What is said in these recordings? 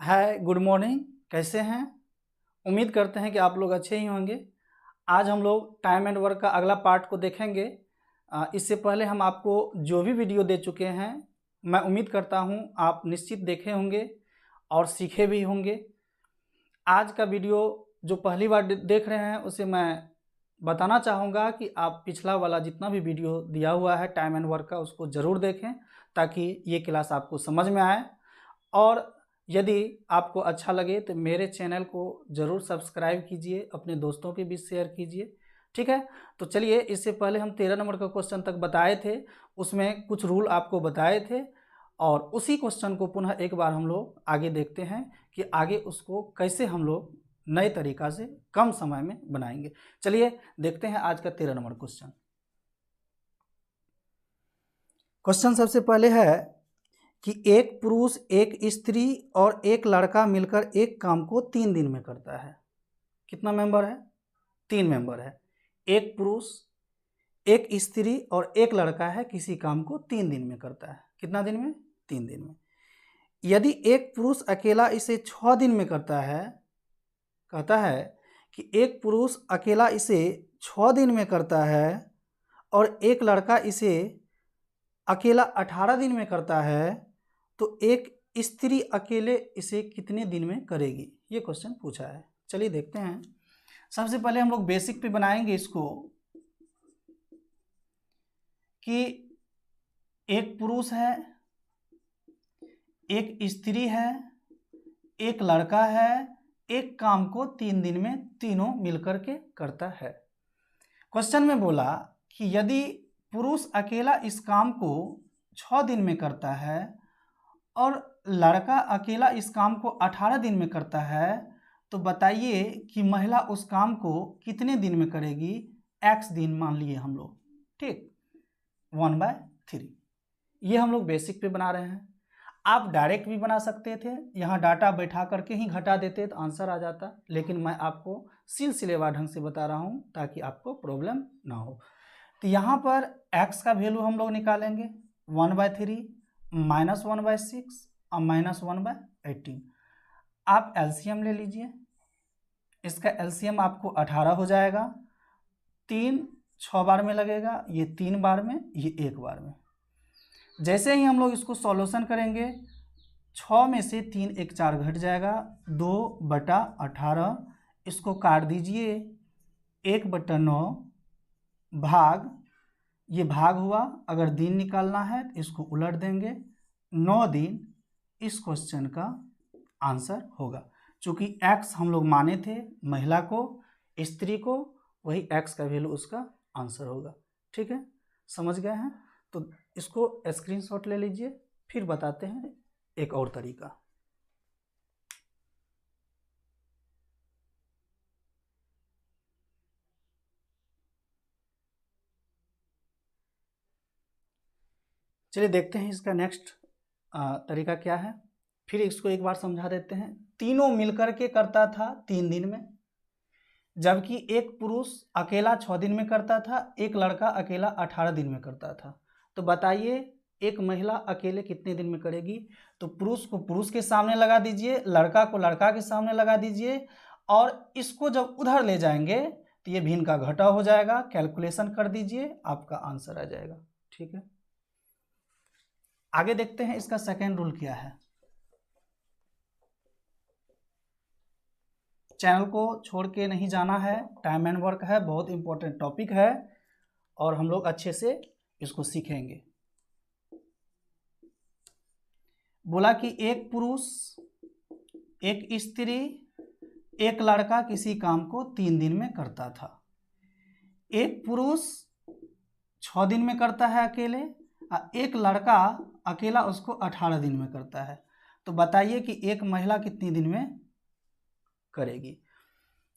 हाय, good morning. कैसे हैं? उम्मीद करते हैं कि आप लोग अच्छे ही होंगे। आज हम लोग टाइम एंड वर्क का अगला पार्ट को देखेंगे। इससे पहले हम आपको जो भी वीडियो दे चुके हैं, मैं उम्मीद करता हूं आप निश्चित देखे होंगे और सीखे भी होंगे। आज का वीडियो जो पहली बार देख रहे हैं उसे मैं बताना चाहूँगा कि आप पिछला वाला जितना भी वीडियो दिया हुआ है टाइम एंड वर्क का, उसको ज़रूर देखें ताकि ये क्लास आपको समझ में आए। और यदि आपको अच्छा लगे तो मेरे चैनल को ज़रूर सब्सक्राइब कीजिए, अपने दोस्तों के बीच शेयर कीजिए। ठीक है, तो चलिए, इससे पहले हम 13 नंबर का क्वेश्चन तक बताए थे, उसमें कुछ रूल आपको बताए थे और उसी क्वेश्चन को पुनः एक बार हम लोग आगे देखते हैं कि आगे उसको कैसे हम लोग नए तरीक़ा से कम समय में बनाएंगे। चलिए देखते हैं आज का 13 नंबर क्वेश्चन। क्वेश्चन सबसे पहले है कि एक पुरुष, एक स्त्री और एक लड़का मिलकर एक काम को 3 दिन में करता है। कितना मेंबर है? 3 मेंबर है। एक पुरुष, एक स्त्री और एक लड़का है, किसी काम को 3 दिन में करता है। कितना दिन में? 3 दिन में। यदि एक पुरुष अकेला इसे 6 दिन में करता है, कहता है कि एक पुरुष अकेला इसे 6 दिन में करता है और एक लड़का इसे अकेला 18 दिन में करता है, तो एक स्त्री अकेले इसे कितने दिन में करेगी? ये क्वेश्चन पूछा है। चलिए देखते हैं। सबसे पहले हम लोग बेसिक पे बनाएंगे इसको कि एक पुरुष है, एक स्त्री है, एक लड़का है, एक काम को 3 दिन में तीनों मिलकर के करता है। क्वेश्चन में बोला कि यदि पुरुष अकेला इस काम को 6 दिन में करता है और लड़का अकेला इस काम को 18 दिन में करता है, तो बताइए कि महिला उस काम को कितने दिन में करेगी? x दिन मान लिए हम लोग, ठीक, 1/3। ये हम लोग बेसिक पे बना रहे हैं। आप डायरेक्ट भी बना सकते थे, यहाँ डाटा बैठा करके ही घटा देते तो आंसर आ जाता, लेकिन मैं आपको सिलसिलेवार ढंग से बता रहा हूँ ताकि आपको प्रॉब्लम ना हो। तो यहाँ पर x का वैल्यू हम लोग निकालेंगे 1/3 -1/6 और -1/18। आप एलसीएम ले लीजिए, इसका एलसीएम आपको 18 हो जाएगा। 3 6 बार में लगेगा, ये 3 बार में, ये 1 बार में। जैसे ही हम लोग इसको सॉल्यूशन करेंगे, 6 में से 3 1 4 घट जाएगा, 2/18। इसको काट दीजिए, 1/9 भाग, ये भाग हुआ। अगर दिन निकालना है तो इसको उलट देंगे, 9 दिन इस क्वेश्चन का आंसर होगा। चूँकि x हम लोग माने थे महिला को, स्त्री को, वही x का वैल्यू उसका आंसर होगा। ठीक है, समझ गए हैं? तो इसको स्क्रीनशॉट ले लीजिए, फिर बताते हैं एक और तरीका। चलिए देखते हैं इसका नेक्स्ट तरीका क्या है। फिर इसको एक बार समझा देते हैं। तीनों मिलकर के करता था 3 दिन में, जबकि एक पुरुष अकेला 6 दिन में करता था, एक लड़का अकेला 18 दिन में करता था। तो बताइए एक महिला अकेले कितने दिन में करेगी? तो पुरुष को पुरुष के सामने लगा दीजिए, लड़का को लड़का के सामने लगा दीजिए, और इसको जब उधर ले जाएंगे तो ये भिन्न का घटा हो जाएगा। कैलकुलेशन कर दीजिए, आपका आंसर आ जाएगा। ठीक है, आगे देखते हैं इसका सेकेंड रूल क्या है। चैनल को छोड़ के नहीं जाना है, टाइम एंड वर्क है, बहुत इंपॉर्टेंट टॉपिक है और हम लोग अच्छे से इसको सीखेंगे। बोला कि एक पुरुष, एक स्त्री, एक लड़का किसी काम को 3 दिन में करता था। एक पुरुष 6 दिन में करता है अकेले, और एक लड़का अकेला उसको 18 दिन में करता है। तो बताइए कि एक महिला कितनी दिन में करेगी?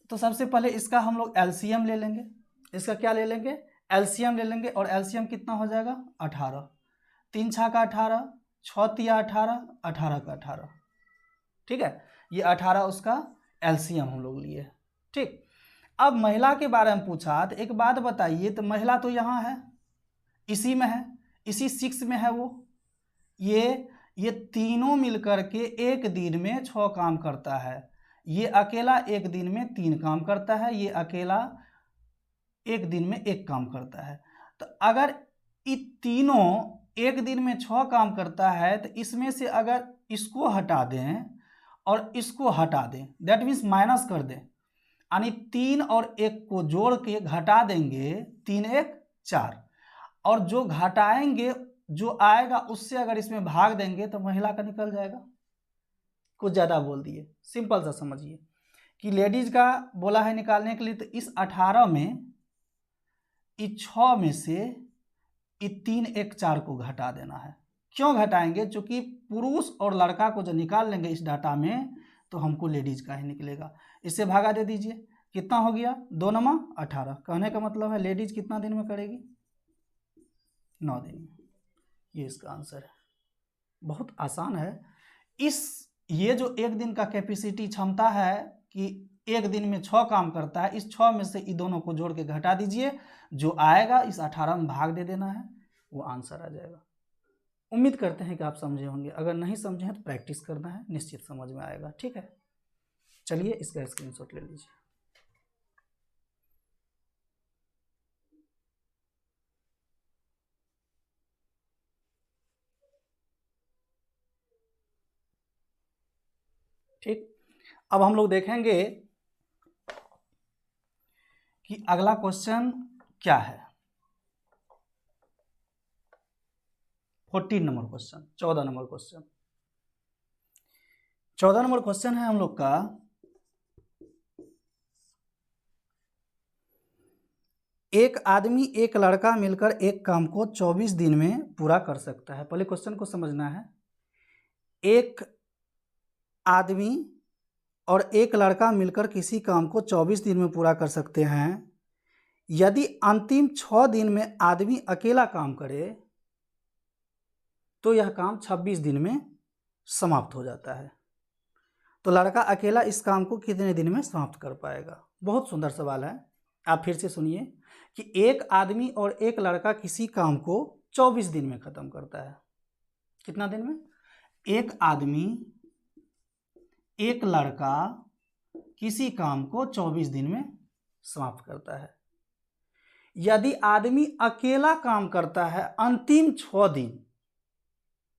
तो सबसे पहले इसका हम लोग एलसीएम ले लेंगे। इसका क्या ले लेंगे? एलसीएम ले लेंगे, और एलसीएम कितना हो जाएगा? 18। 3 6 का 18, 6 तिया 18, 18 का 18। ठीक है, ये 18 उसका एलसीएम हम लोग लिए। ठीक, अब महिला के बारे में पूछा तो एक बात बताइए, तो महिला तो यहाँ है, इसी में है, इसी 6 में है वो। ये ये तीनों मिलकर के एक दिन में 6 काम करता है। ये अकेला एक दिन में 3 काम करता है, ये अकेला एक दिन में 1 काम करता है। तो अगर ये तीनों एक दिन में 6 काम करता है तो इसमें से अगर इसको हटा दें और इसको हटा दें, दैट मीन्स माइनस कर दें, यानी 3 और 1 को जोड़ के घटा देंगे, 3 1 4, और जो घटाएंगे जो आएगा उससे अगर इसमें भाग देंगे तो महिला का निकल जाएगा। कुछ ज़्यादा बोल दिए, सिंपल सा समझिए कि लेडीज का बोला है निकालने के लिए, तो इस 18 में इस 6 में से ये 3 1 4 को घटा देना है। क्यों घटाएंगे? क्योंकि पुरुष और लड़का को जो निकाल लेंगे इस डाटा में तो हमको लेडीज का ही निकलेगा। इससे भागा दे दीजिए, कितना हो गया? 2 9 18। कहने का मतलब है लेडीज कितना दिन में करेगी? 9 दिन में। ये इसका आंसर है। बहुत आसान है। ये जो एक दिन का कैपेसिटी क्षमता है कि एक दिन में 6 काम करता है, इस 6 में से इन दोनों को जोड़ के घटा दीजिए, जो आएगा इस 18 में भाग दे देना है, वो आंसर आ जाएगा। उम्मीद करते हैं कि आप समझे होंगे। अगर नहीं समझे हैं तो प्रैक्टिस करना है, निश्चित समझ में आएगा। ठीक है, चलिए इसका स्क्रीनशॉट ले लीजिए। ठीक, अब हम लोग देखेंगे कि अगला क्वेश्चन क्या है। 14 number question, 14 number question. 14 number question है हम लोग का, एक आदमी एक लड़का मिलकर एक काम को 24 दिन में पूरा कर सकता है। पहले क्वेश्चन को समझना है। एक आदमी और एक लड़का मिलकर किसी काम को 24 दिन में पूरा कर सकते हैं। यदि अंतिम 6 दिन में आदमी अकेला काम करे तो यह काम 26 दिन में समाप्त हो जाता है। तो लड़का अकेला इस काम को कितने दिन में समाप्त कर पाएगा? बहुत सुंदर सवाल है। आप फिर से सुनिए कि एक आदमी और एक लड़का किसी काम को 24 दिन में खत्म करता है। कितना दिन में? एक आदमी एक लड़का किसी काम को 24 दिन में समाप्त करता है। यदि आदमी अकेला काम करता है अंतिम 6 दिन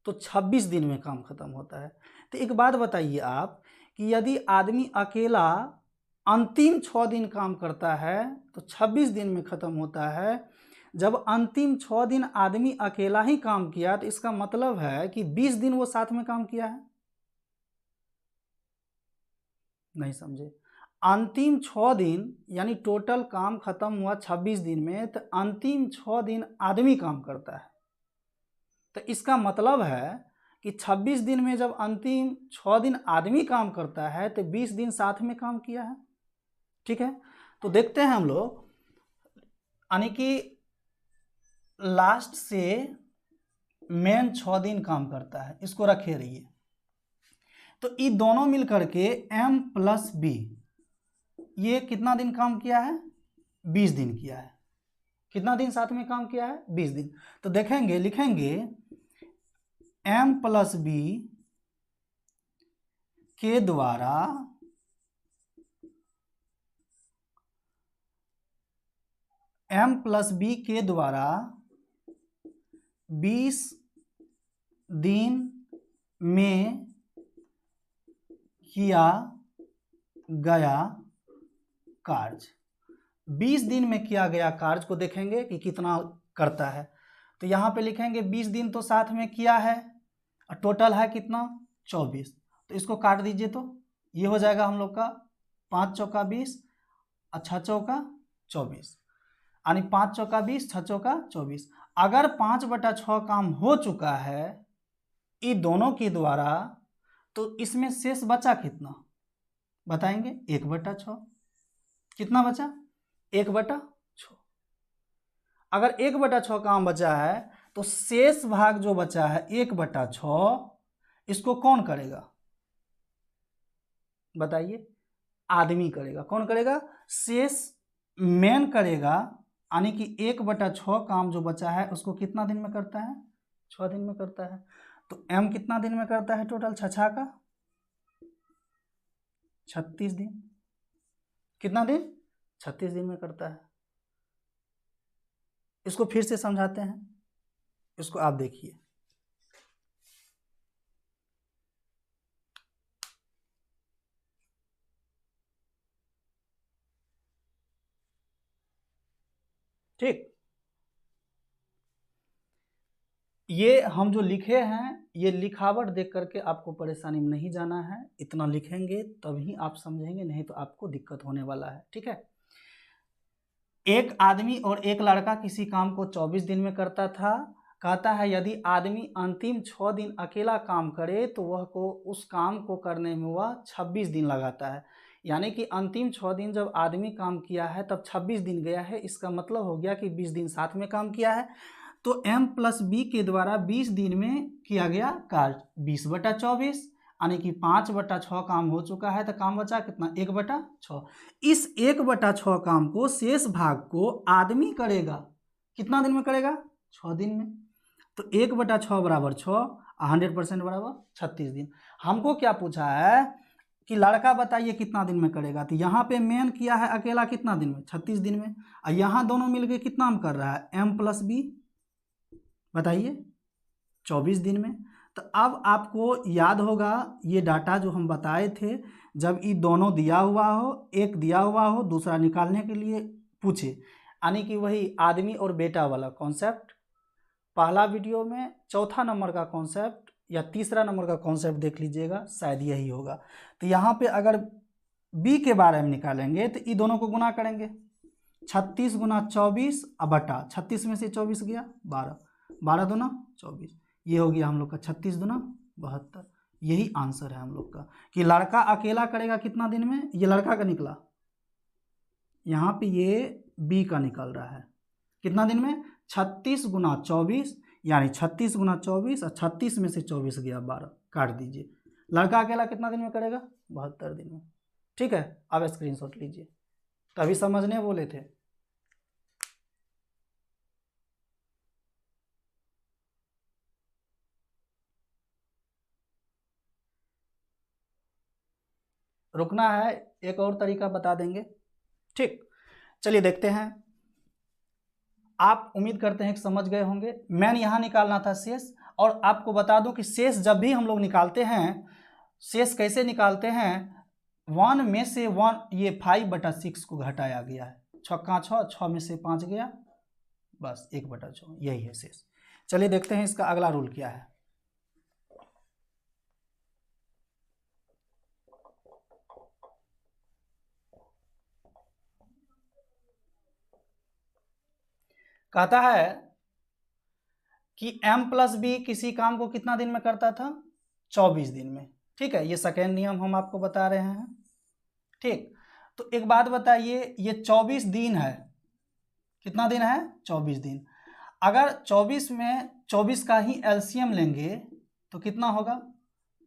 तो 26 दिन में काम खत्म होता है। तो एक बात बताइए आप कि यदि आदमी अकेला अंतिम 6 दिन काम करता है तो 26 दिन में खत्म होता है। जब अंतिम 6 दिन आदमी अकेला ही काम किया तो इसका मतलब है कि 20 दिन वो साथ में काम किया है। नहीं समझे? अंतिम 6 दिन यानी टोटल काम खत्म हुआ 26 दिन में, तो अंतिम 6 दिन आदमी काम करता है। तो इसका मतलब है कि 26 दिन में जब अंतिम 6 दिन आदमी काम करता है तो 20 दिन साथ में काम किया है। ठीक है, तो देखते हैं हम लोग, यानी कि लास्ट से मेन 6 दिन काम करता है, इसको रखे रहिए। तो ये दोनों मिलकर के m + b ये कितना दिन काम किया है? 20 दिन किया है। कितना दिन साथ में काम किया है? 20 दिन। तो देखेंगे, लिखेंगे m + b के द्वारा m + b के द्वारा 20 दिन में किया गया कार्य। 20 दिन में किया गया कार्य को देखेंगे कि कितना करता है। तो यहाँ पे लिखेंगे 20 दिन तो साथ में किया है और टोटल है कितना? 24। तो इसको काट दीजिए तो ये हो जाएगा हम लोग का 5 चौका 20 और 6 चौका 24, यानी 5 चौका 20 6 चौका 24। अगर 5/6 काम हो चुका है इन दोनों के द्वारा तो इसमें शेष बचा कितना बताएंगे? 1/6। कितना बचा? 1/6। अगर 1/6 काम बचा है तो शेष भाग जो बचा है 1/6 इसको कौन करेगा बताइए? आदमी करेगा। कौन करेगा? शेष मेन करेगा, यानी कि 1/6 काम जो बचा है उसको कितना दिन में करता है? 6 दिन में करता है। तो m कितना दिन में करता है टोटल, छछा का 36 दिन। कितना दिन, 36 दिन में करता है। इसको फिर से समझाते हैं, इसको आप देखिए। ठीक, ये हम जो लिखे हैं, ये लिखावट देख करके आपको परेशानी में नहीं जाना है, इतना लिखेंगे तभी आप समझेंगे, नहीं तो आपको दिक्कत होने वाला है। ठीक है, एक आदमी और एक लड़का किसी काम को 24 दिन में करता था। कहता है यदि आदमी अंतिम 6 दिन अकेला काम करे तो वह को उस काम को करने में वह 26 दिन लगाता है। यानी कि अंतिम 6 दिन जब आदमी काम किया है तब 26 दिन गया है। इसका मतलब हो गया कि 20 दिन साथ में काम किया है। तो m+b के द्वारा 20 दिन में किया गया कार्य 20/24, यानी कि 5/6 काम हो चुका है। तो काम बचा कितना, 1/6। इस 1/6 काम को, शेष भाग को आदमी करेगा, कितना दिन में करेगा, 6 दिन में। तो 1/6 बराबर 6, 100% बराबर 36 दिन। हमको क्या पूछा है कि लड़का बताइए कितना दिन में करेगा। तो यहाँ पे मेन किया है अकेला कितना दिन में, 36 दिन में। और यहाँ दोनों मिलके कितना में कर रहा है, m+b, बताइए 24 दिन में। तो अब आपको याद होगा ये डाटा जो हम बताए थे, जब ये दोनों दिया हुआ हो, एक दिया हुआ हो, दूसरा निकालने के लिए पूछे, यानी कि वही आदमी और बेटा वाला कॉन्सेप्ट। पहला वीडियो में चौथा नंबर का कॉन्सेप्ट या तीसरा नंबर का कॉन्सेप्ट देख लीजिएगा, शायद यही होगा। तो यहाँ पे अगर b के बारे में निकालेंगे तो ये दोनों को गुना करेंगे, 36 × 24 बटा 36 में से 24 गया 12, 12 दूना 24, ये हो गया हम लोग का 36 दूना 72। यही आंसर है हम लोग का कि लड़का अकेला करेगा कितना दिन में। ये लड़का का निकला, यहाँ पे ये बी का निकल रहा है कितना दिन में, 36 × 24, यानी 36 × 24 और 36 में से 24 गया 12, काट दीजिए। लड़का अकेला कितना दिन में करेगा, 72 दिन में। ठीक है, अब स्क्रीनशॉट लीजिए, तभी समझने बोले थे। रुकना है, एक और तरीका बता देंगे। ठीक, चलिए देखते हैं। आप उम्मीद करते हैं कि समझ गए होंगे। मैंने यहाँ निकालना था शेष, और आपको बता दूं कि शेष जब भी हम लोग निकालते हैं, शेष कैसे निकालते हैं, 1 में से 1, ये 5/6 को घटाया गया है, 6 6, 6 में से 5 गया, बस 1/6, यही है शेष। चलिए देखते हैं इसका अगला रूल क्या है। कहता है कि m+b किसी काम को कितना दिन में करता था, 24 दिन में। ठीक है, ये सेकेंड नियम हम आपको बता रहे हैं। ठीक, तो एक बात बताइए, ये 24 दिन है, कितना दिन है, 24 दिन। अगर 24 में 24 का ही एलसीएम लेंगे तो कितना होगा,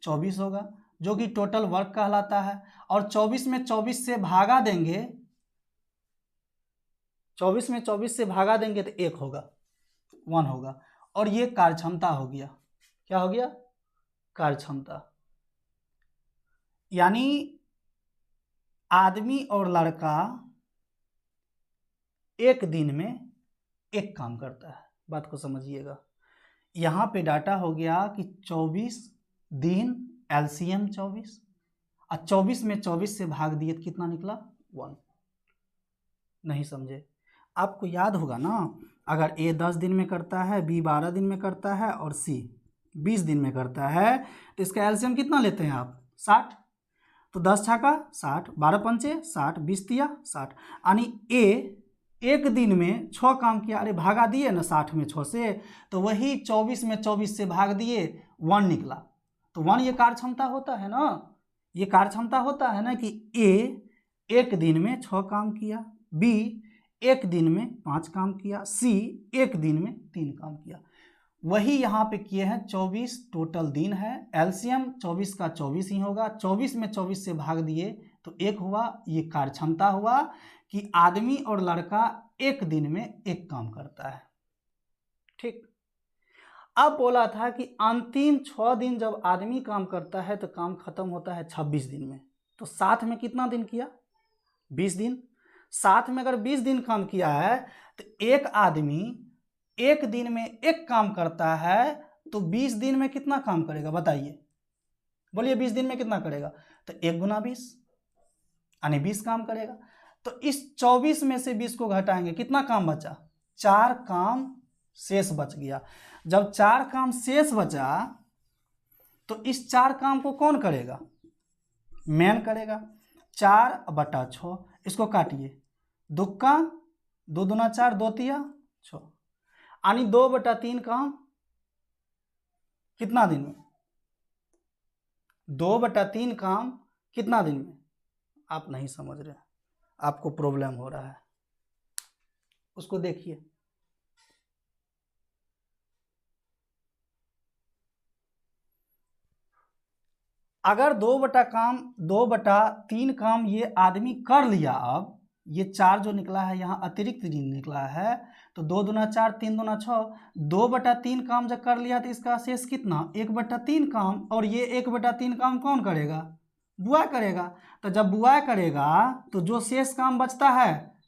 24 होगा, जो कि टोटल वर्क कहलाता है। और 24 में 24 से भागा देंगे, 24 में 24 से भागा देंगे तो 1 होगा, 1 होगा। और ये कार्यक्षमता हो गया, क्या हो गया, कार्यक्षमता। यानी आदमी और लड़का एक दिन में एक काम करता है, बात को समझिएगा। यहाँ पे डाटा हो गया कि 24 दिन, एलसीएम 24, और 24 में 24 से भाग दिए तो कितना निकला, 1। नहीं समझे, आपको याद होगा ना, अगर ए 10 दिन में करता है, बी 12 दिन में करता है और सी 20 दिन में करता है, तो इसका एलसीएम कितना लेते हैं आप, 60। तो 10 छाका 60, 12 पंचे 60, 20 तिया 60, यानी ए एक दिन में 6 काम किया। अरे भागा दिए ना 60 में 6 से, तो वही 24 में 24 से भाग दिए, 1 निकला। तो 1 ये कार्यक्षमता होता है ना, ये कार्यक्षमता होता है ना कि ए एक दिन में 6 काम किया, बी एक दिन में 5 काम किया, सी एक दिन में 3 काम किया। वही यहाँ पे किए हैं, 24 टोटल दिन है, एलसीएम 24 का 24 ही होगा, 24 में 24 से भाग दिए तो 1 हुआ। ये कार्यक्षमता हुआ कि आदमी और लड़का एक दिन में एक काम करता है। ठीक, अब बोला था कि अंतिम 6 दिन जब आदमी काम करता है तो काम खत्म होता है 26 दिन में। तो साथ में कितना दिन किया? 20 दिन। साथ में अगर 20 दिन काम किया है तो एक आदमी एक दिन में एक काम करता है, तो 20 दिन में कितना काम करेगा बताइए? बोलिए 20 दिन में कितना करेगा? तो 1 गुना 20 यानी 20 काम करेगा। तो इस 24 में से 20 को घटाएंगे, कितना काम बचा? 4 काम शेष बच गया। जब 4 काम शेष बचा तो इस 4 काम को कौन करेगा? मैन करेगा। 4/6, इसको काटिए, दुक्का 2 दूना 4, 2 तिया 6, यानी 2/3 काम कितना दिन में? 2/3 काम कितना दिन में? आप नहीं समझ रहे, आपको प्रॉब्लम हो रहा है, उसको देखिए। अगर 2/3 काम ये आदमी कर लिया, अब ये 4 जो निकला है यहाँ अतिरिक्त निकला है, तो 2 दूना 4, 3 दूना 6, 2/3 काम जब कर लिया तो इसका शेष कितना? 1/3 काम। और ये 1/3 काम कौन करेगा? बुआ करेगा। तो जब बुआ करेगा तो जो शेष काम बचता है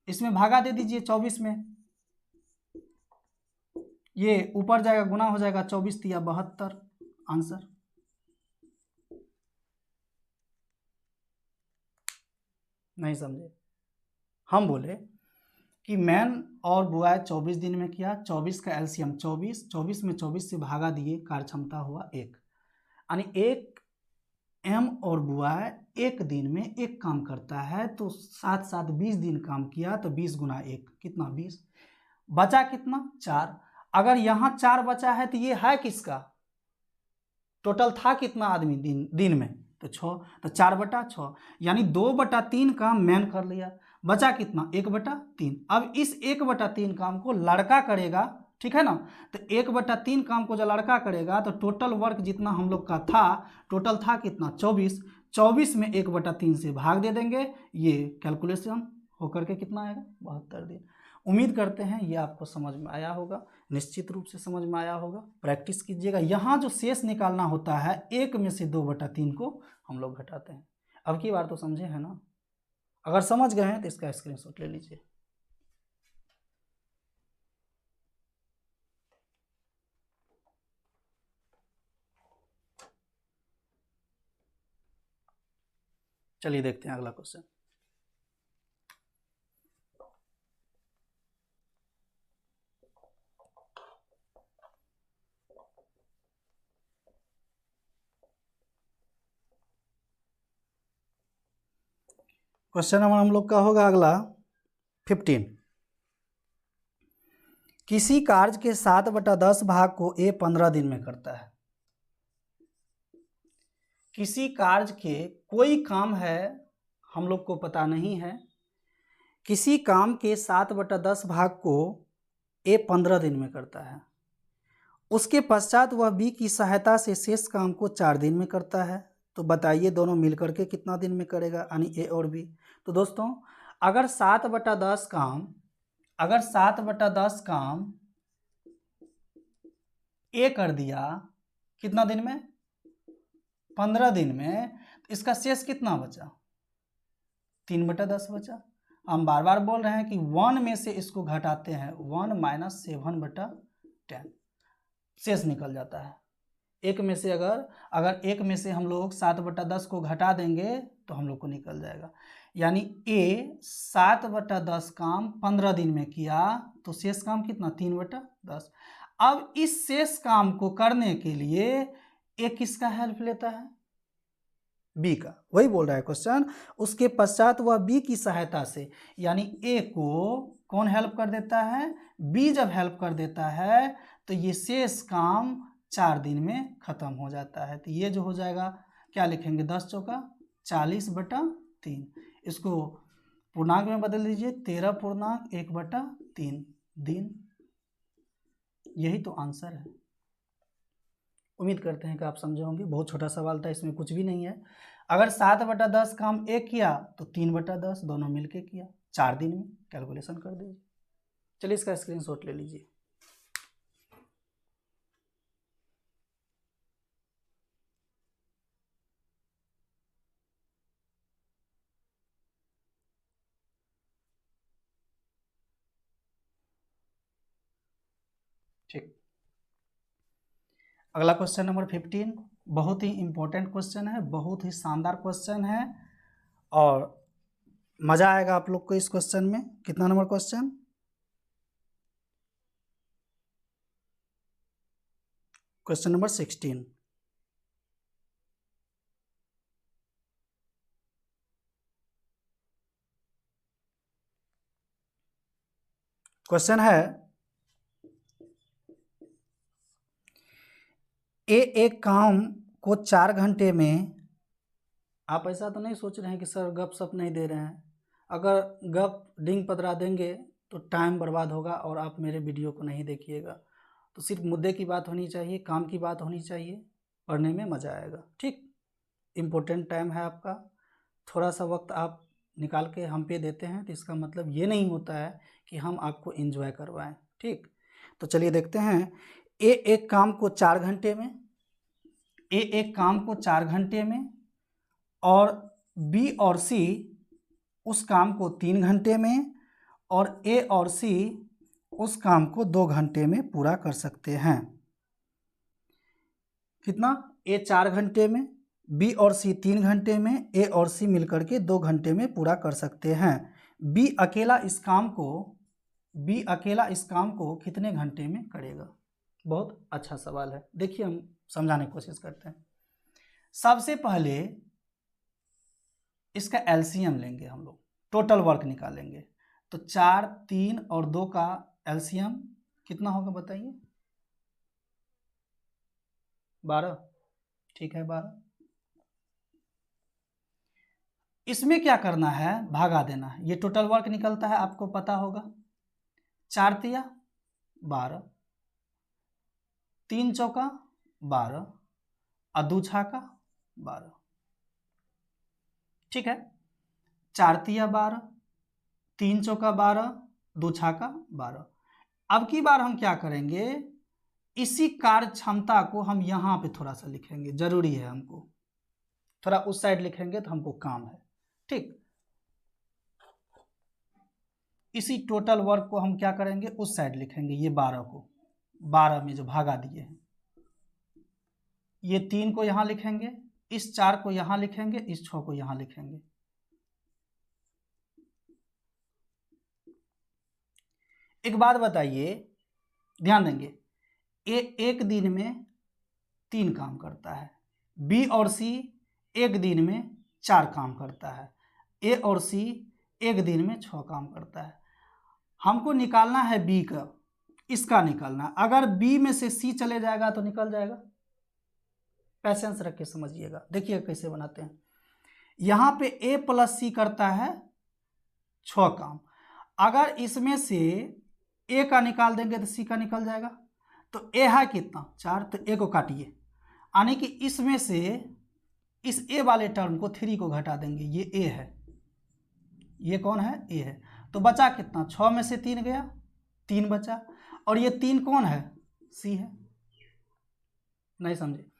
इसमें भागा दे दीजिए 24 में, ये ऊपर जाएगा गुना हो जाएगा, 24 तिया 72 आंसर। नहीं समझे? हम बोले कि मैन और बुआई 24 दिन में किया, 24 का एलसीएम 24, 24 में 24 से भागा दिए, कार्य क्षमता हुआ 1, यानी 1 एम और बुआई एक दिन में एक काम करता है, तो साथ साथ 20 दिन काम किया, तो 20 गुना 1 कितना? 20। बचा कितना? 4। अगर यहाँ 4 बचा है तो ये है किसका? टोटल था कितना आदमी दिन में? तो 6, तो 4/6, यानी 2/3 काम मैन कर लिया, बचा कितना? 1/3। अब इस 1/3 काम को लड़का करेगा, ठीक है ना? तो 1/3 काम को जो लड़का करेगा तो टोटल वर्क जितना हम लोग का था, टोटल था कितना? 24। 24 में 1/3 से भाग दे देंगे, ये कैलकुलेशन होकर के कितना आएगा? 72 दिन। उम्मीद करते हैं ये आपको समझ में आया होगा, निश्चित रूप से समझ में आया होगा। प्रैक्टिस कीजिएगा। यहाँ जो शेष निकालना होता है, 1 में से 2/3 को हम लोग घटाते हैं। अब की बार तो समझे हैं ना? अगर समझ गए हैं तो इसका स्क्रीनशॉट ले लीजिए। चलिए देखते हैं अगला क्वेश्चन। क्वेश्चन नंबर हम लोग का होगा अगला 15। किसी कार्य के 7/10 भाग को ए 15 दिन में करता है। किसी कार्य के कोई काम है, हम लोग को पता नहीं है, किसी काम के 7/10 भाग को ए 15 दिन में करता है। उसके पश्चात वह बी की सहायता से शेष काम को 4 दिन में करता है। तो बताइए दोनों मिलकर के कितना दिन में करेगा, यानी ए और बी। तो दोस्तों अगर 7/10 काम ए कर दिया कितना दिन में? 15 दिन में, तो इसका शेष कितना बचा? 3/10 बचा। हम बार बार बोल रहे हैं कि 1 में से इसको घटाते हैं, 1 - 7/10 शेष निकल जाता है। एक में से अगर एक में से हम लोग 7/10 को घटा देंगे तो हम लोग को निकल जाएगा, यानी ए 7/10 काम 15 दिन में किया, तो शेष काम कितना? 3/10। अब इस शेष काम को करने के लिए ए किसका हेल्प लेता है? बी का। वही बोल रहा है क्वेश्चन। उसके पश्चात वह बी की सहायता से, यानी ए को कौन हेल्प कर देता है? बी जब हेल्प कर देता है तो ये शेष काम 4 दिन में खत्म हो जाता है। तो ये जो हो जाएगा, क्या लिखेंगे? 10 चौका 40/3। इसको पूर्णांक में बदल दीजिए, 13.1/3 दिन। यही तो आंसर है। उम्मीद करते हैं कि आप समझे होंगे। बहुत छोटा सवाल था, इसमें कुछ भी नहीं है। अगर 7/10 काम एक किया तो 3/10 दोनों मिलके किया, 4 दिन में कैलकुलेशन कर दीजिए। चलिए इसका स्क्रीनशॉट ले लीजिए। ठीक, अगला क्वेश्चन नंबर 15, बहुत ही इंपॉर्टेंट क्वेश्चन है, बहुत ही शानदार क्वेश्चन है और मजा आएगा आप लोग को इस क्वेश्चन में। कितना number question? Question number 16। Question है, एक काम को 4 घंटे में, आप ऐसा तो नहीं सोच रहे हैं कि सर गप सप नहीं दे रहे हैं, अगर गप डिंग पदरा देंगे तो टाइम बर्बाद होगा और आप मेरे वीडियो को नहीं देखिएगा। तो सिर्फ मुद्दे की बात होनी चाहिए, काम की बात होनी चाहिए, पढ़ने में मज़ा आएगा। ठीक, इम्पोर्टेंट टाइम है आपका, थोड़ा सा वक्त आप निकाल के हम पे देते हैं तो इसका मतलब ये नहीं होता है कि हम आपको एंजॉय करवाएं। ठीक, तो चलिए देखते हैं। एक काम को 4 घंटे में, एक काम को 4 घंटे में और बी और सी उस काम को 3 घंटे में और ए और सी उस काम को 2 घंटे में पूरा कर सकते हैं। कितना? ए 4 घंटे में, बी और सी 3 घंटे में, ए और सी मिलकर के 2 घंटे में पूरा कर सकते हैं। बी अकेला इस काम को कितने घंटे में करेगा? बहुत अच्छा सवाल है, देखिए हम समझाने की कोशिश करते हैं। सबसे पहले इसका एलसीएम लेंगे हम लोग, टोटल वर्क निकालेंगे। तो 4, 3 और 2 का एलसीएम कितना होगा बताइए? 12। ठीक है, 12। इसमें क्या करना है? भागा देना है। ये टोटल वर्क निकलता है, आपको पता होगा। 4 तिया 12, 3 चौका 12 और 2 छाका 12। ठीक है, 4 तिया 12, 3 चौका 12, 2 छाका 12। अब की बार हम क्या करेंगे? इसी कार्य क्षमता को हम यहाँ पे थोड़ा सा लिखेंगे, जरूरी है हमको, थोड़ा उस साइड लिखेंगे तो हमको काम है। ठीक, इसी टोटल वर्क को हम क्या करेंगे? उस साइड लिखेंगे, ये 12 को 12 में जो भागा दिए हैं, ये 3 को यहाँ लिखेंगे, इस 4 को यहाँ लिखेंगे, इस 6 को यहाँ लिखेंगे। एक बात बताइए, ध्यान देंगे, एक दिन में 3 काम करता है, बी और सी एक दिन में 4 काम करता है, ए और सी एक दिन में 6 काम करता है। हमको निकालना है बी का, इसका निकालना। अगर बी में से सी चले जाएगा तो निकल जाएगा। पैसेंस रख के समझिएगा, देखिए कैसे बनाते हैं। यहाँ पे ए प्लस सी करता है 6 काम, अगर इसमें से ए का निकाल देंगे तो सी का निकल जाएगा। तो ए है कितना? 4, तो ए को काटिए, यानी कि इसमें से इस ए वाले टर्म को 3 को घटा देंगे, ये ए है, ये कौन है? ए है। तो बचा कितना? 6 में से 3 गया, 3 बचा, और ये 3 कौन है? सी है। नहीं समझे?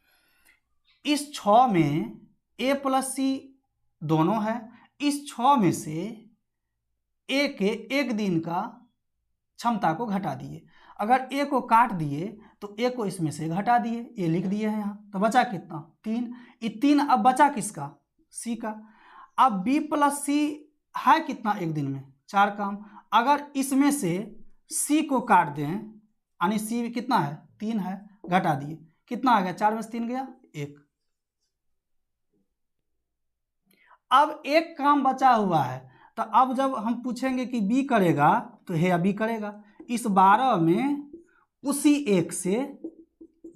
इस 6 में ए प्लस सी दोनों है, इस 6 में से ए के एक दिन का क्षमता को घटा दिए। अगर ए को काट दिए तो ए को इसमें से घटा दिए, ए लिख दिए हैं यहाँ, तो बचा कितना? 3। ये 3 अब बचा किसका? सी का। अब बी प्लस सी है कितना एक दिन में? 4 काम। अगर इसमें से सी को काट दें, यानी सी कितना है? 3 है, घटा दिए, कितना आ गया? 4 में से 3 गया, 1। अब एक काम बचा हुआ है, तो अब जब हम पूछेंगे कि बी करेगा तो हे बी करेगा, इस 12 में उसी 1 से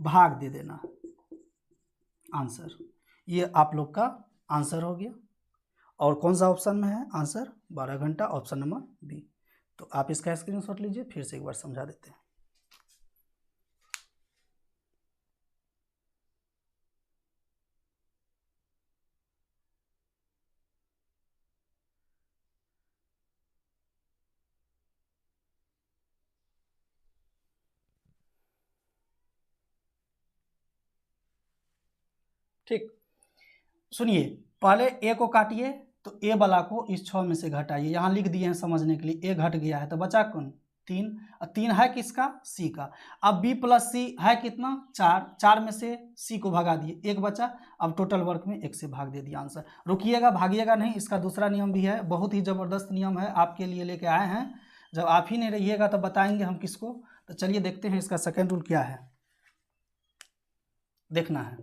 भाग दे देना, आंसर। ये आप लोग का आंसर हो गया। और कौन सा ऑप्शन में है आंसर? 12 घंटा, ऑप्शन नंबर बी। तो आप इसका स्क्रीनशॉट लीजिए, फिर से एक बार समझा देते हैं। ठीक, सुनिए, पहले ए को काटिए, तो ए वाला को इस 6 में से घटाइए, यहाँ लिख दिए हैं समझने के लिए, ए घट गया है तो बचा कौन? 3, 3 है किसका, सी का। अब बी प्लस सी है कितना, 4, 4 में से सी को भगा दिए, 1 बचा। अब टोटल वर्क में 1 से भाग दे दिया आंसर। रुकिएगा, भागिएगा नहीं, इसका दूसरा नियम भी है, बहुत ही ज़बरदस्त नियम है, आपके लिए लेके आए हैं। जब आप ही नहीं रहिएगा तो बताएंगे हम किसको। तो चलिए देखते हैं इसका सेकेंड रूल क्या है, देखना है।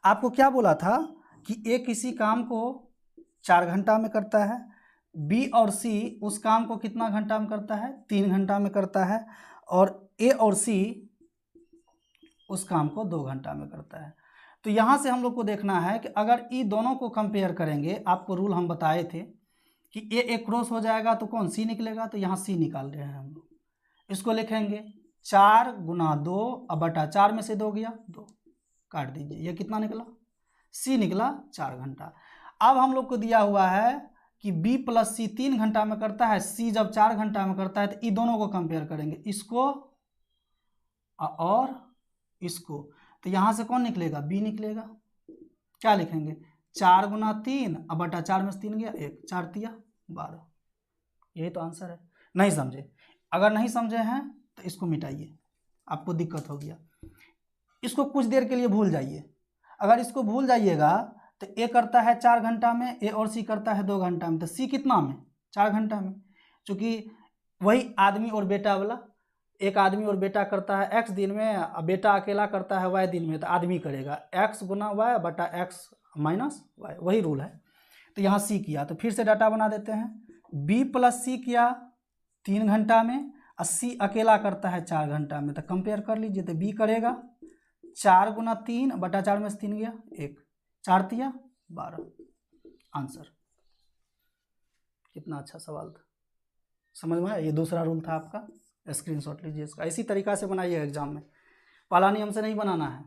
आपको क्या बोला था कि ए किसी काम को 4 घंटा में करता है, बी और सी उस काम को कितना घंटा में करता है, 3 घंटा में करता है, और ए और सी उस काम को 2 घंटा में करता है। तो यहाँ से हम लोग को देखना है कि अगर ये दोनों को कंपेयर करेंगे, आपको रूल हम बताए थे कि ए क्रॉस हो जाएगा तो कौन, सी निकलेगा। तो यहाँ सी निकाल रहे हैं हम लोग, इसको लिखेंगे 4 गुना 2 अब बटा 4 में से 2 गया 2, काट दीजिए, ये कितना निकला, सी निकला 4 घंटा। अब हम लोग को दिया हुआ है कि B प्लस सी 3 घंटा में करता है, सी जब 4 घंटा में करता है, तो इन दोनों को कंपेयर करेंगे, इसको और इसको। तो यहाँ से कौन निकलेगा, B निकलेगा। क्या लिखेंगे, 4 गुना 3 अब बटा 4 में से 3 गया 1, 4 तिया 12। यही तो आंसर है। नहीं समझे, अगर नहीं समझे हैं तो इसको मिटाइए, आपको दिक्कत हो गया। इसको कुछ देर के लिए भूल जाइए। अगर इसको भूल जाइएगा तो ए करता है 4 घंटा में, ए और सी करता है 2 घंटा में, तो सी कितना में, 4 घंटा में। चूँकि वही आदमी और बेटा वाला, एक आदमी और बेटा करता है x दिन में, और बेटा अकेला करता है y दिन में, तो आदमी करेगा x गुना y बटा x माइनस y, वही रूल है। तो यहाँ सी किया, तो फिर से डाटा बना देते हैं। b प्लस सी किया 3 घंटा में, और सी अकेला करता है 4 घंटा में, तो कंपेयर कर लीजिए। तो b करेगा 4 गुना 3 बटा 4 में से 3 गया 1, 4 तिया 12, आंसर। कितना अच्छा सवाल था, समझ में आया। ये दूसरा रूल था आपका, स्क्रीनशॉट लीजिए इसका, इसी तरीका से बनाइए एग्जाम में, पहला नियम से नहीं बनाना है।